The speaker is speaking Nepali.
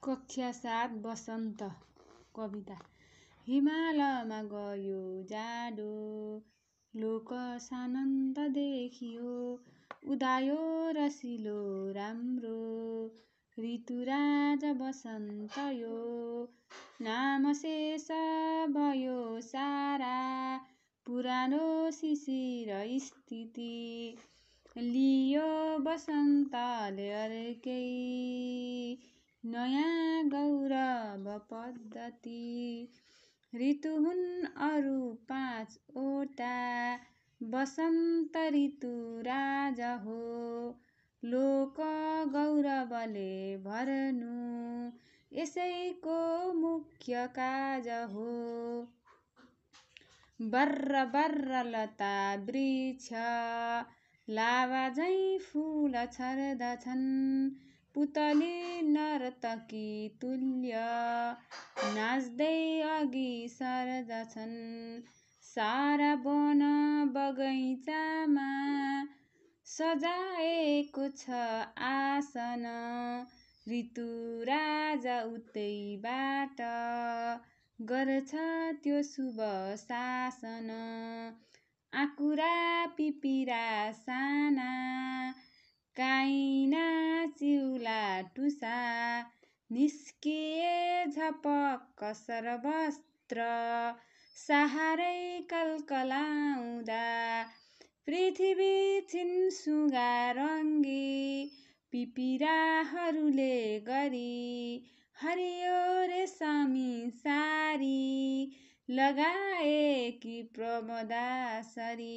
कक्षा 7 वसन्त कविता। हिमालमा गयो जाडो, लोक सानन्द देखियो, उदायो रसिलो राम्रो, ऋतुराज वसन्त यो। नाम शेष भयो सारा, पुरानो शिशिर स्थिति, लियो वसन्तले अर्कै नयाँ गौरव पद्धति। ऋतु हुन् अरू 5 वटा, वसन्त ऋतु राजा हो, लोक गौरवले भर्नु यसैको मुख्य काज हो। बर्र बर्र लता वृक्ष, लावा झैं फूल छर्दछन्, पुतली नर्तकी तुल्य, नाच्दै अघि सर्दछन्। सारा वन बगैँचामा सजाएको छ आसन, ऋतु राजा उतैबाट गर्छ त्यो शुभ शासन। आँकुरा पिपिरा साना, काइना चिउला टुसा, निस्किए झपक्क सरवस्त्र, सहारै कलकलाउँदा। पृथ्वी छिन्सुगा रङ्गी, पिपिराहरूले गरी, हरियो रेशमी सारी लगाएकी प्रमदासरी।